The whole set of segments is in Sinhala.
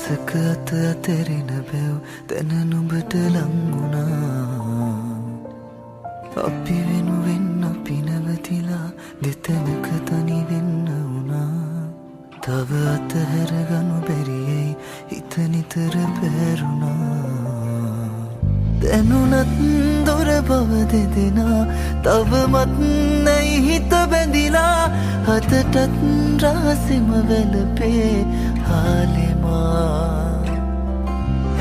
දවසක අත අතරින බැව් තැන නුඹට ලංගුණා. අපි වෙනුවෙන් අපි නැවතිලා දෙතැනක තනි වෙන්න වුණා. තව අතහැරගනු බැරියයි හිත නිතර පැරුණා. දැනුණත් දොර බව දෙදෙනා තවමත් නැයි හිත බැඳිලා. හතටත් රහසෙම වැළපේ හාලෙමා.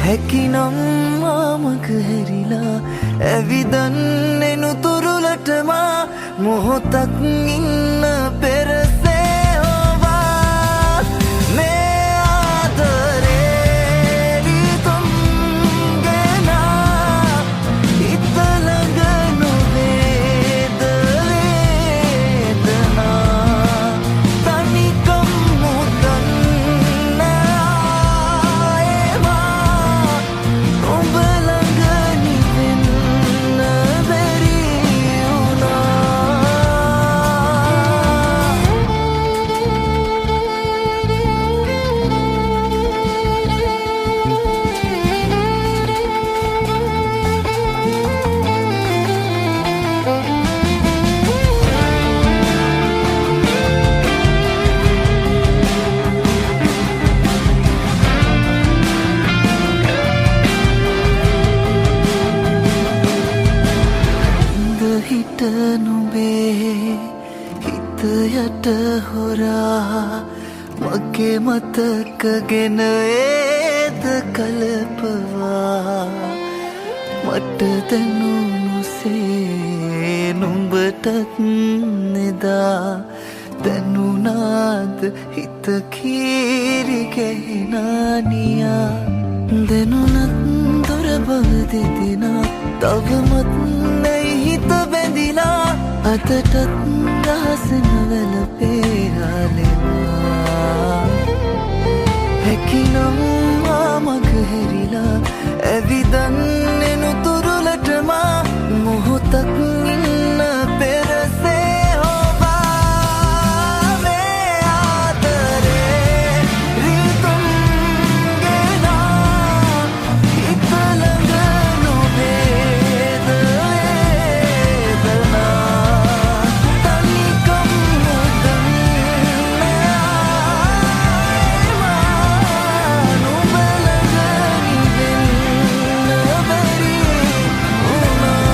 හැකිනම් මාමක හැරිලා ඇවිදන්නෙනු තුරුලටමා. මොහොතක් ඉන්න පෙරසේ හොවා මේ ආදරේ රිතුම් ගෙනා. හිත ළඟ නොවේද වේදනා. තනිකම් මුදන්න ආයෙමා. ඔබ ළඟ නිවෙන්න බැරි හිට නුඹේ හිත යට හොරා. මගේ මතකගෙන ඒද කලපවා. මට දැනුනුසේ නුඹටත් නෙදා. දැනුනාද හිත කීරි ගැහිනානියා. දැනුනත් දොර බව දෙදෙනා තවමත් නැයි හිත බැඳිලා. අතටත් රහසෙම වැළපේ හාලෙමා. හැකිනම් මාමක හැරිලා ඇවිදන්නෙනු තුරුලටමා. මොහොතක් ඉන්න පෙරසේ හොවා මේ ආදරේ රිතුම් ගෙනා. හිත ළඟ නොවේද වේදනා. තනිකම් මුදන්න ආයෙමා. නුඹ ළඟ නිවෙන්න බැරි වුණා.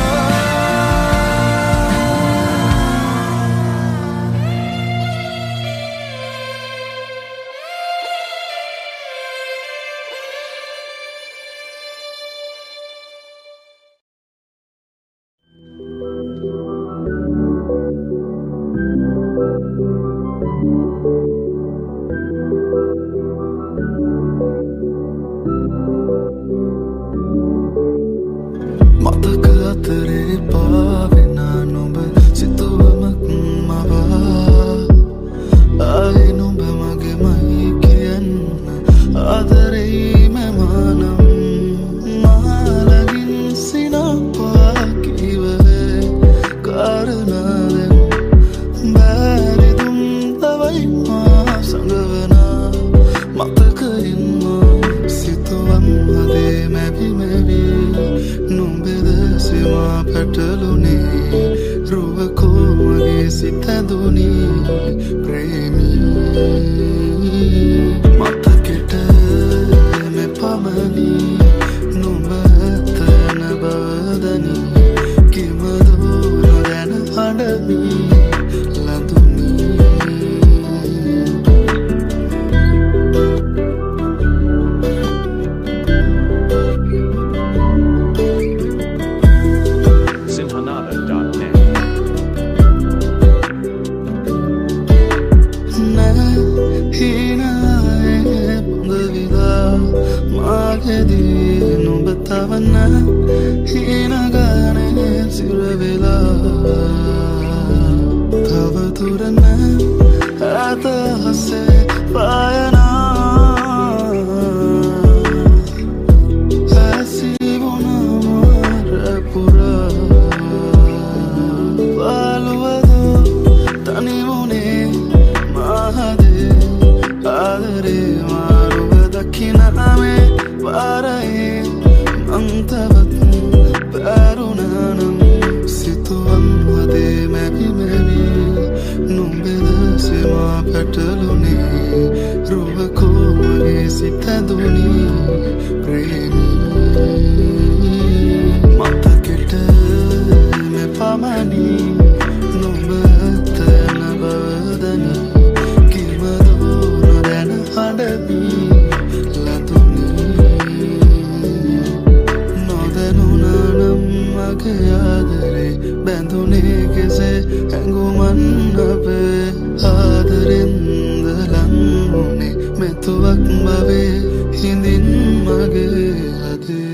මතක අතරේ පාවෙන නුඹ සිතුවමක් මවා. ආයේ නුඹ මගේමයි කියන්න ආදරෙයි මමානම්. මාලගින් සිනපා කිවවේ කාරණාවෙන්. බැරිදුම් තවයි මා සඟවනා. මතකයින්ම සිතුවම් හදේ මැවි මැවි. නුඹෙද සිවා පැටලුනේ රුවකෝ මගේ සිත ඇඳුනී ප්‍රේමී. මතකෙට මෙපමණි නුඹ ඇතන බවදනි. කිමදෝ නොදැන අඩමී ලඳුනී. Sinhanada.net. හීනායේ පොඳවිලා මාගෙදී නුඹ තවන්න. හීනගානේ සිරවෙලා තවතුරන අතහසේ පායනා. ඇසිවුණ මාරපුරා. බලුවදෝ තනිවුණේ මාහදේ ආදරේ මාරුව දකිනා. බැඳුනි ප්‍රේමී මතකෙට මෙ පමණි නුඹතන බවදනි කිමදෝ නොදැන හඬමි ලතුනි නොදැනුනනම් මගේ ආදරේ බැඳුනේ කෙසේ ඇඟුමන් අපේ ආදරෙන්ද ලංවුනේ මෙතුවක් බවේ හිඳින් මගේ අතේ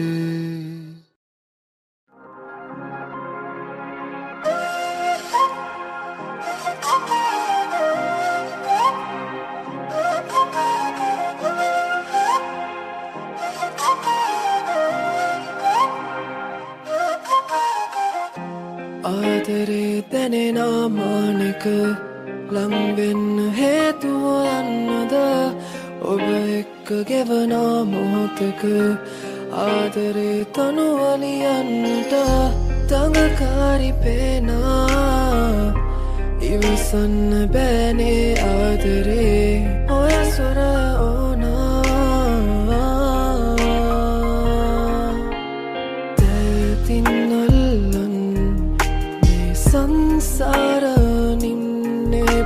ආදරේ දැනෙන මානෙක ලංවෙන්න හේතුව යන්නද ඔබ එක්ක ගෙවන මොහොතක ආදරේ තනුවලියන්නට තඟකාරි පේනා ඉවසන්න බෑනේ ආදරේ ඔය සොරය ඕනා දැතින් අල්ලන් මේ සංසාරනින්නේ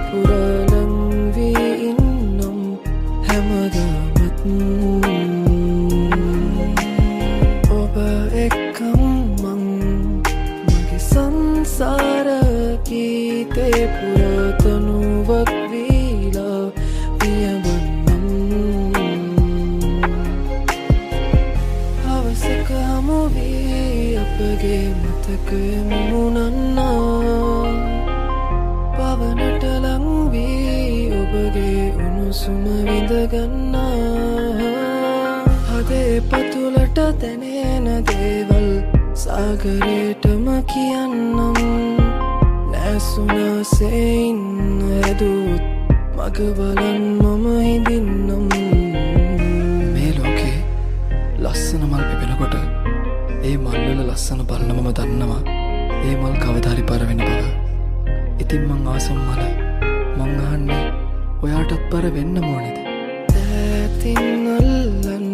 පුරලං වී ඉන්නම් හැමදාමත් ඔබ එක්කම් මං මගේ සංසාර ගීතේ පුරතනුවක් වීලා පියබන්නම් හවසක හමු වී අපගේ මතකය මුමුණන්නා පවනට ලං වී ඔබගේ උණුසුම විඳගන්නා හදේ පතුලට දැනෙන දේවල් සාගරයටම කියන්නම් නැසුනාසෙයින් ඇදුත් මග බලන් මම හිඳින්නම් මේ ලෝකේ ලස්සන මල් පෙපෙනකොට ඒ මල්වල ලස්සන බලන මම දන්නවා ඒ මල් කවදාරි පර වෙන බව. ඉතින් මං ආසම් මල මං අහන්නේ ඔයාටත් පර වෙන්න ඕනේද? දැතින් අල්ලන්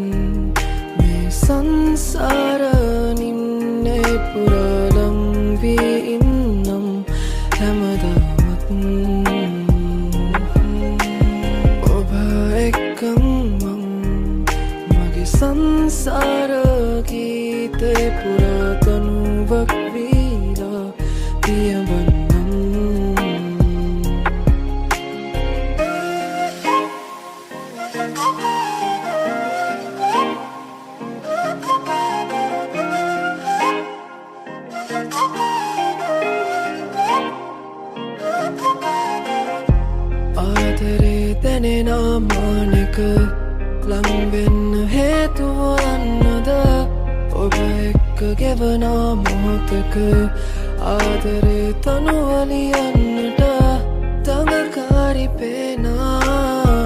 මේ සංසාරනින්නේ පුරලං වී ඉන්නම් හැමදාමත් ඔබ එක්කම් මං මගේ සංසාර ගීතේ පුරතනුවක් වීලා පියබන්නම් ආදරේ දැනෙන මානෙක ලංවෙන්න හේතුව යන්නද ඔබ එක්ක ගෙවන මොහොතක ආදරේ තනුවලියන්නට තඟකාරි පේනා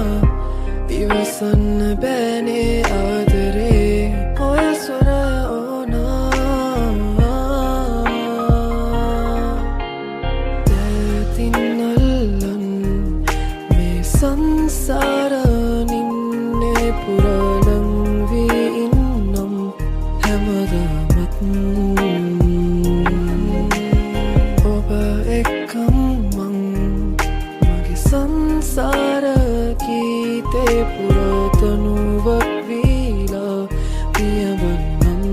ඉවසන්න බෑනේ ආදරේ ඔය සොරය ඕනා දැතින් අල්ලන් මේ සංසාරනින්නේ පුරලං වී ඉන්නම් හැමදාමත් ඔබ එක්කම් මං මගේ සංසාර ගීතේ පුරතනුවක් වීලා පියබන්නම්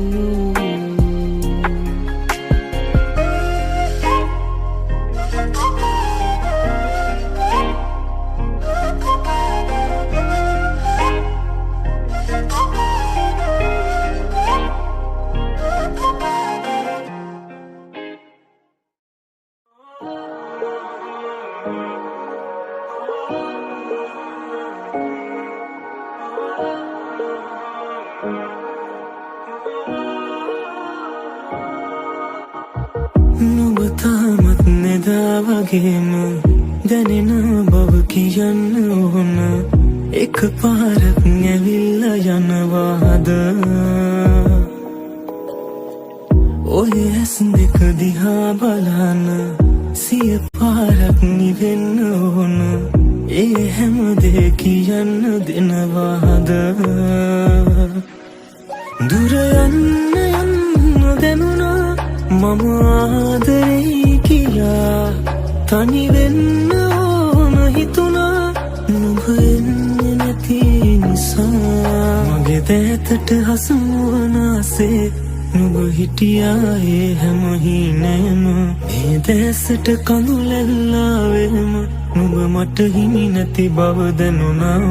නුඹ තාමත් නෙදා වගේම දැනෙන බව කියන්න ඕන එක පාරක් ඇවිල්ලා යනවාද ඔය ඇස් දෙක දිහා බලන සිය පාරක් නිවෙන්න ඕන ඒ හැම දේ කියන්න දෙනවාද දුර යන්න යන්න දැනුණා මම ආදරේ කියා තනි වෙන්න ඕන හිතුණා නුඹ එන්නේ නැති නිසා මගේ දැතට හසුවන ආසේ නුඹ හිටියා ඒ හැම හිනේම මේ දැසට කඳුලැල්ලාවෙම නුඹ මට හිමි නැති බව දැනුණාම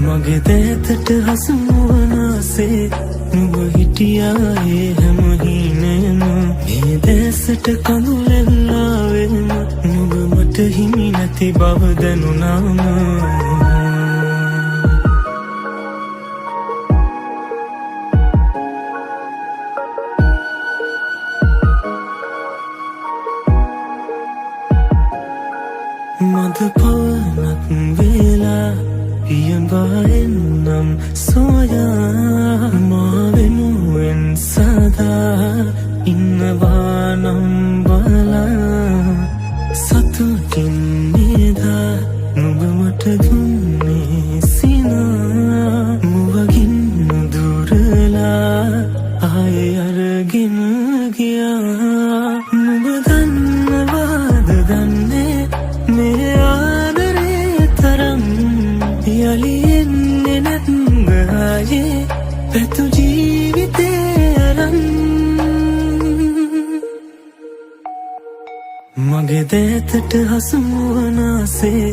මගේ දැතට හසුවන ආසේ නුඹ හිටියා ඒ හැම හිනේම මේ දැසට කඳුලැල්ලාවෙම නුඹ මට හිමි නැති බව දැනුණාම මද පවනක් වෙලා පියඹෙන්නම් සොයා මා වෙනුවෙන් සදා ඉන්නවා නම් බලා සතුටින් නිදා නුඹ මට දුන්නේ සිනා මුවගින් දුරලා ආයේ අරගෙන ගියා නුඹ දන්නවාද දන්නේ මේ ආදරේ තරම් යලි එන්නේ නැත්නම් ආයේ පැතු ජීවිතේ අරන් මගේ දැතට හසුවන ආසේ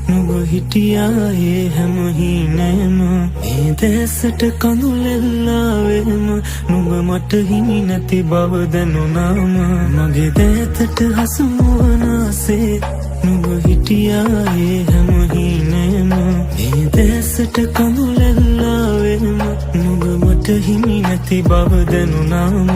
නුඹ හිටියා ඒ හැම හිනේම මේ දැසට කඳුලැල්ලාවෙම නුඹ මට හිමි නැති බව දැනුණාම මගේ දැතට හසුවන ආසේ නුඹ හිටියා ඒ හැම හිනේම මේ දැසට කඳුලැල්ලාවෙම නුඹ මට හිමි නැති බව දැනුණාම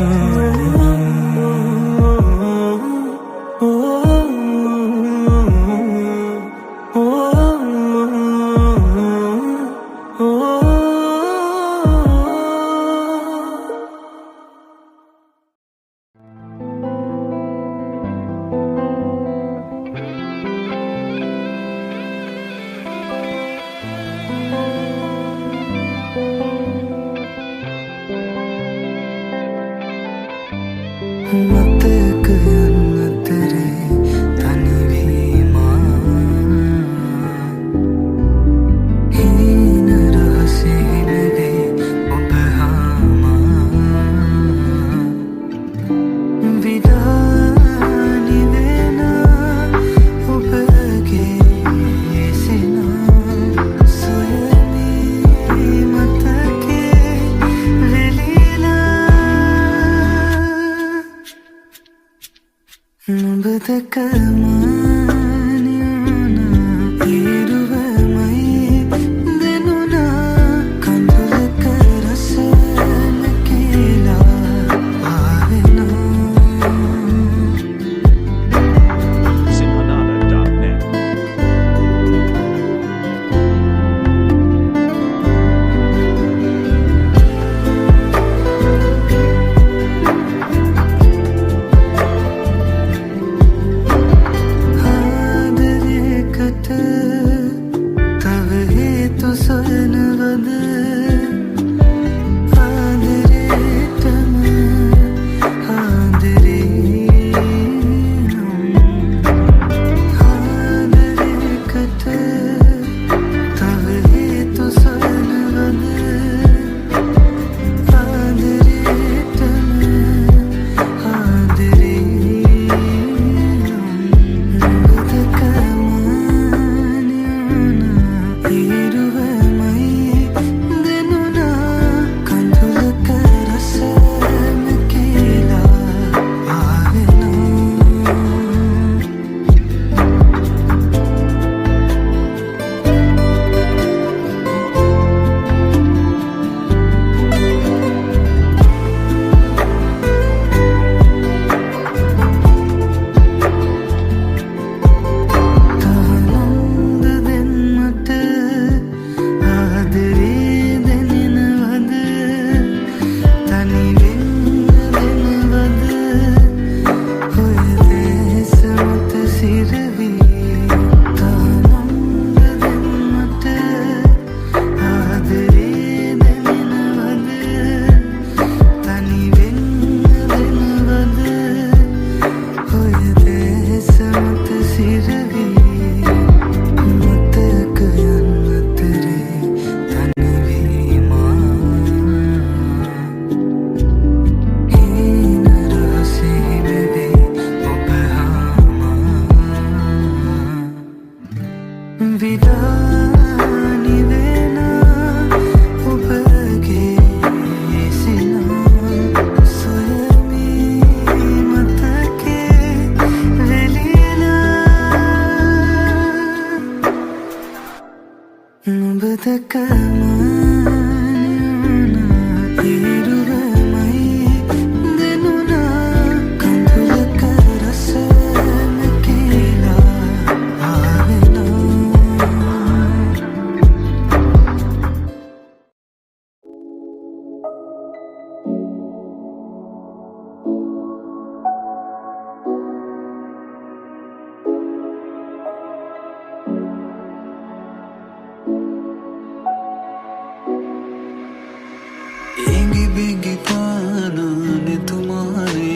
एंगी बेंगी पाना ने तुम्हारे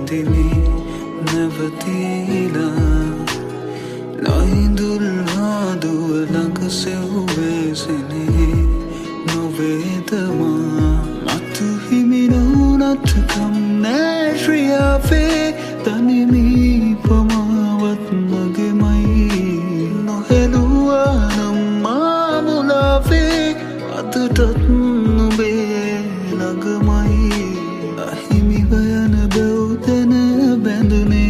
दिली नवतीला नाइंदुल्हा दुलंग से हुए सने नोवेदमा मत ही मिनो नत कम नैश्रिया फे तनिमी पमावत मगे मई नोहेलुआ नम्मा मुलाफे अतटत नुबे लगमई अहिमि बयन बेउतन बंदुने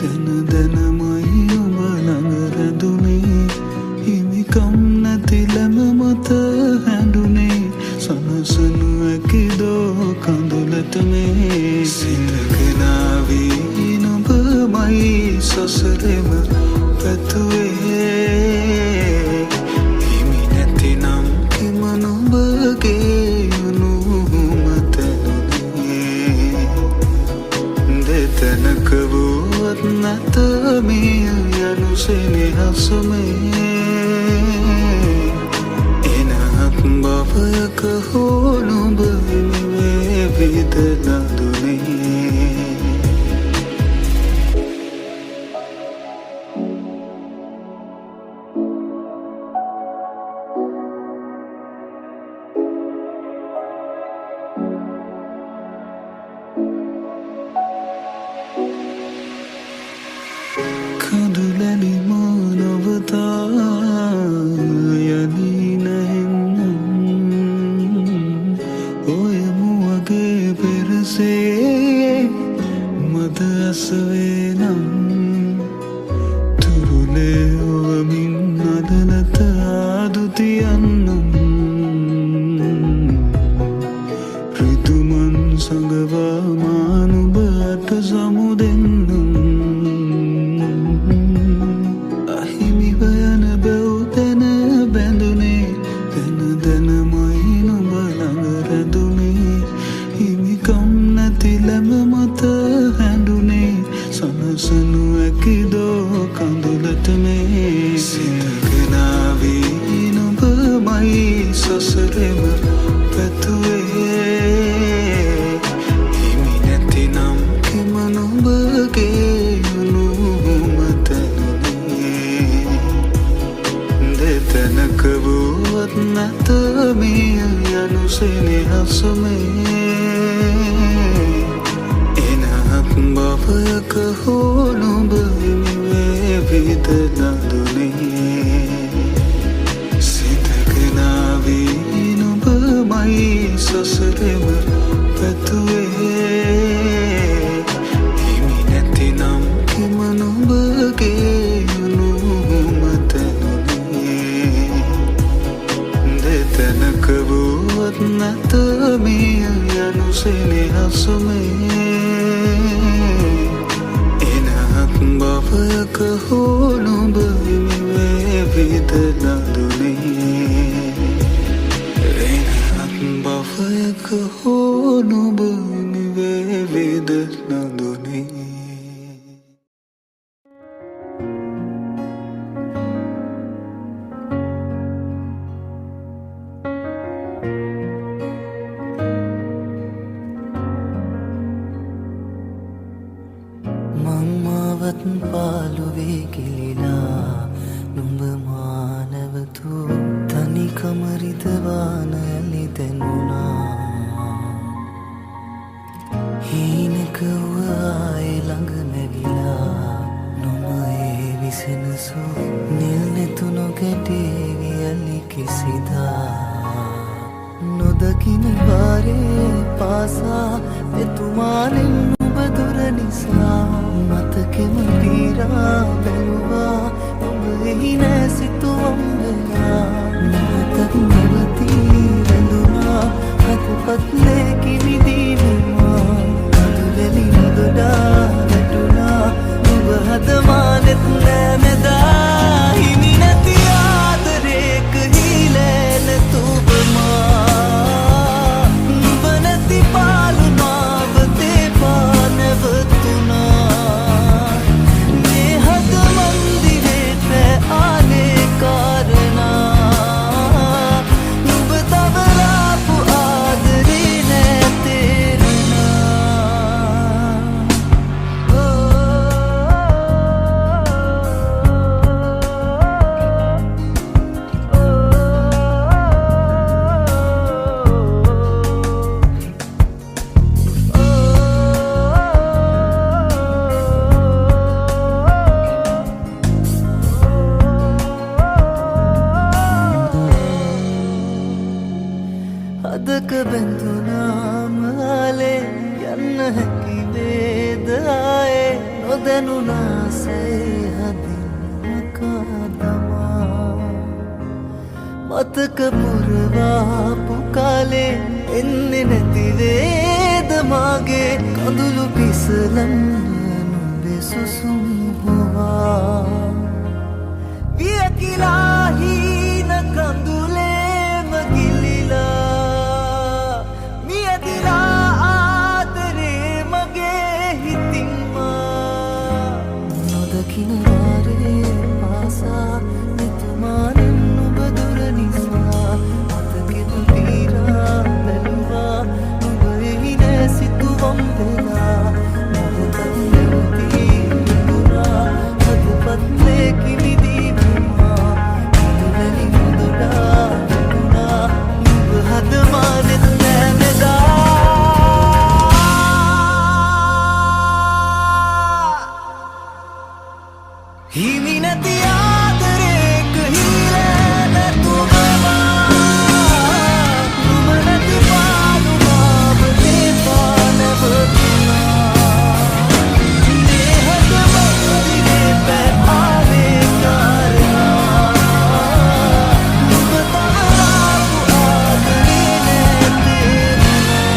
दन दनमई नुब ළඟ රැඳුනේ හිමිකම් නැති ළම මත හැඬුනේ සනසනු ඇකිදෝ කඳුලට මේ සිතගෙනාවී නුඹමයි සසරෙම පැතුවේ හිමි නැතිනම් කිම නුඹගේ දෙතැනක වුවත් නැත මේ යනු සෙනෙහසුමේ එනහත් බවයක හෝ නුඹ හිමිවේ විදලා දුනේ කඳුලැලි මානවතා යනී නැහෙන්නම් ඔය මුවගේ පෙරසේ මද අසවේ නම් තුරුලේ ඔවමින් අදනත ආදුතියන්නම් රිතුමන් සඟවා මානුබට සමුදෙන්නම් ළම මත හැඬුනේ සනසනු ඇකිදෝ කඳුලට මේ සිතගෙනාවී නුඹමයි සසරෙම පැතුවේ හිමි නැතිනම් කිම නුඹගේ යුණුමතනුනේ දෙතැනක වුවත් නැත මේ යනු සෙනෙහසුමේ බවයක හෝ නුඹ හිමිවේ විදලා දුනේ සිතගෙනාවී නුඹමයි සසරෙම පැතුවේ හිමි නැතිනම් කිම නුඹගේ යුණුමතනුනේ දෙතැනක වුවත් නැත මේ යනු සෙනෙහසුමේ බවයක හෝ නුඹ හිමිවේ විදලා දුනේ එනහත් බවයක හෝ නුඹ හිමිවේ විදලා දුනේ මංමාවත් පාලුවේ කිලිලා නුඹ මානවතු තනිකමරිතවාන ඇලි දැනුණා හීනකව ආයේ ළඟ මැවිලා නොම ඒ විසෙනසු නිල් නෙතු නොගැටේවි ඇලි කිසිදා නොදකින වාරේ පාසා එතුමාලෙන් දුර නිසා මතකෙම පීරා බැලුවා ඔබ එහි නෑ සිතුවම් වෙලා නැතත් නැවතී රැඳුනා හතපත්ලේ කිමිදීනවා අදුලෙලි නොදොඩා වැටුණා ඔබ හදමානෙත් නෑ මෙදා හිමි නැති ආදරේක හීලෑන තුබමා උඹ නැති පාලු නාවතේ පා නැවතුනා මේ හද මන්දිරේ පෑ ආනේ කාරණා උඹ තවලාපු ආදරේ නෑ හදක බැඳුනාම ආලේ යන්න හැකි වේද ආයේ නොදැනුනාසේ හදින් මකදමා මතක පුරවාපු කාලේ එන්නේ නැති වේද මාගේ කඳුළු පිසලන්න නුඹේ සුසුම් හොවා වියකිලා හීන කඳුලේම ගිලිලා මියදිලා ආදරේ මගේ හිතින්මා නොදකින වාරේ පාසා නිතුමානෙන් ඔබ දුර නිසා මතකෙද පීරා බැලුවා ඔබ එහි නෑ සිතුවම් වෙලා මොහොතක් නැවතී රැඳුනා හදපත්ලේ කිමිදීනවා අදුලෙලි නොදොඩා වැටුණා ඔබ හදමානෙත් නෑ මෙදා හිමි නැති ආදරේක හීලෑන තුබමා උඹ නැති පාලු මාවතේ පා නැවතුනා මේ හද මන්දිරේ පෑ ආනේ කාරණා උඹ තවලාපු ආදරේ නෑ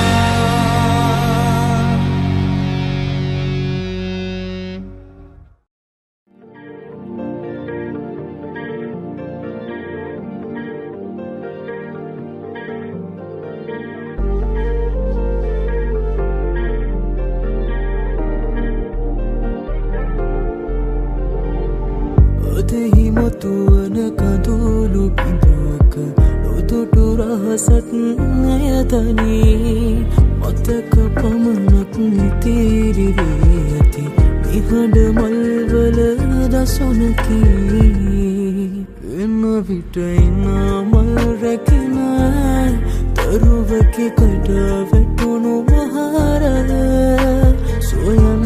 ඔතෙහි මතුවන කඳුළු බිඳුවක නොදුටු රහසක් නැයතනී මතක පමණක් නිතීරි වී ඇති නිහඬ මල්වල දසුනකි එන විට එන මල් රැකින තරුවකි කට වැටුණු මහරල සොයන්න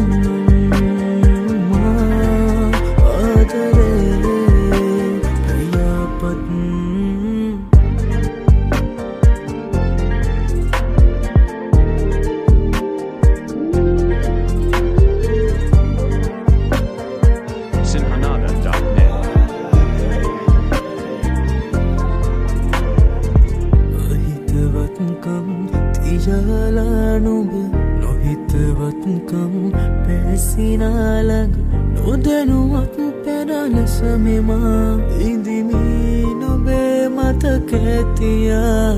sinhanada.net. අහිතවත්කම් තියාලා නුඹ නොහිතවත්කම් පැසිනාලඟ නොදැනුවත් පෙරලෙස මෙමා ඉදිමි නුඹේ මතක ඇතියා